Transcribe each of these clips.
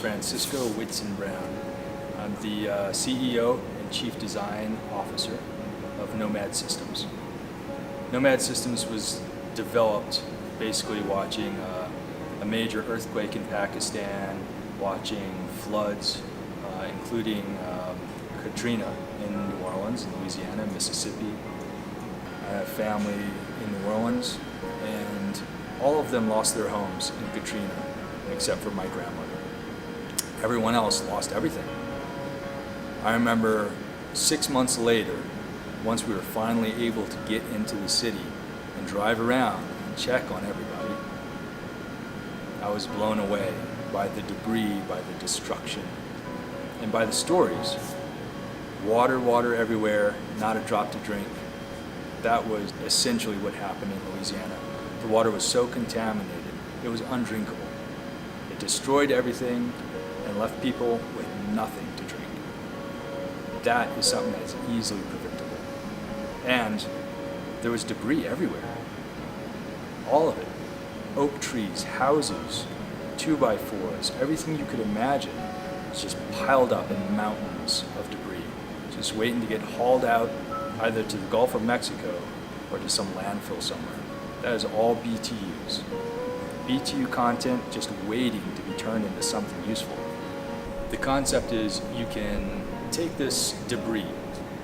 Francisco Whitson Brown. I'm the CEO and Chief Design Officer of Nomad Systems. Nomad Systems was developed basically watching a major earthquake in Pakistan, watching floods, including Katrina in New Orleans, in Louisiana, Mississippi. I have family in New Orleans, and all of them lost their homes in Katrina, except for my grandmother. Everyone else lost everything. I remember 6 months later, once we were finally able to get into the city and drive around and check on everybody, I was blown away by the debris, by the destruction, and by the stories. Water everywhere, not a drop to drink. That was essentially what happened in Louisiana. The water was so contaminated, it was undrinkable. It destroyed everything and left people with nothing to drink. That is something that is easily preventable. And there was debris everywhere. All of it. Oak trees, houses, 2x4s, everything you could imagine was just piled up in mountains of debris, just waiting to get hauled out either to the Gulf of Mexico or to some landfill somewhere. That is all BTUs. BTU content just waiting to be turned into something useful. The concept is you can take this debris,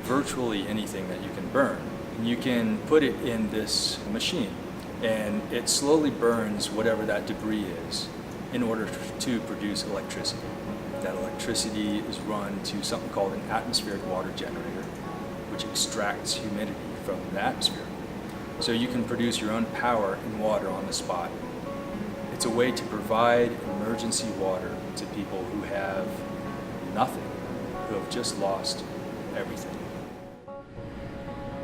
virtually anything that you can burn, and you can put it in this machine, and it slowly burns whatever that debris is in order to produce electricity. That electricity is run to something called an atmospheric water generator, which extracts humidity from the atmosphere. So you can produce your own power and water on the spot. It's a way to provide emergency water to people who have nothing, who have just lost everything.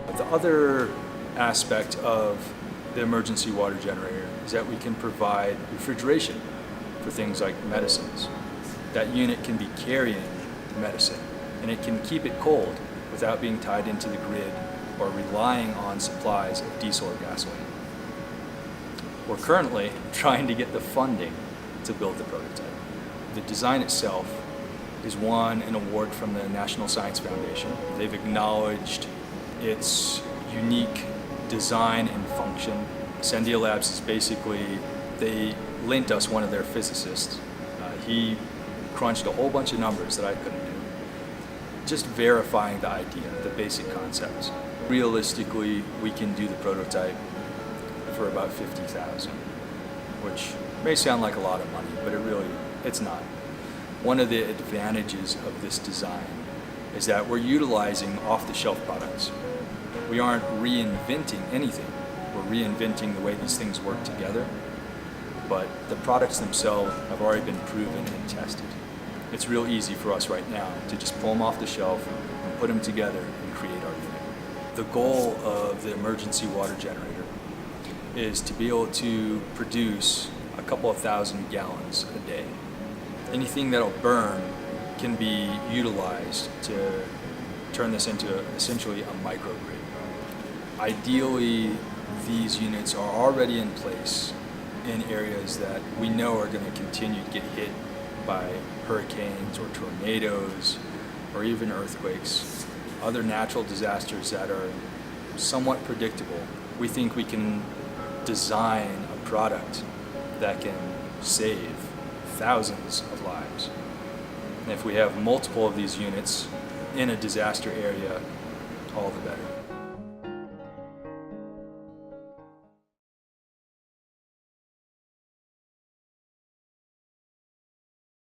But the other aspect of the emergency water generator is that we can provide refrigeration for things like medicines. That unit can be carrying medicine, and it can keep it cold without being tied into the grid or relying on supplies of diesel or gasoline. We're currently trying to get the funding to build the prototype. The design itself has won an award from the National Science Foundation. They've acknowledged its unique design and function. Sandia Labs is basically, they lent us one of their physicists. He crunched a whole bunch of numbers that I couldn't do, just verifying the idea, the basic concepts. Realistically, we can do the prototype for about $50,000, which may sound like a lot of money, but it's not. One of the advantages of this design is that we're utilizing off-the-shelf products. We aren't reinventing anything. We're reinventing the way these things work together, but the products themselves have already been proven and tested. It's real easy for us right now to just pull them off the shelf and put them together and create our unit. The goal of the emergency water generator is to be able to produce a couple of thousand gallons a day. Anything that'll burn can be utilized to turn this into essentially a microgrid. Ideally, these units are already in place in areas that we know are going to continue to get hit by hurricanes or tornadoes or even earthquakes, other natural disasters that are somewhat predictable. We think we can design a product that can save thousands of lives. And if we have multiple of these units in a disaster area, all the better.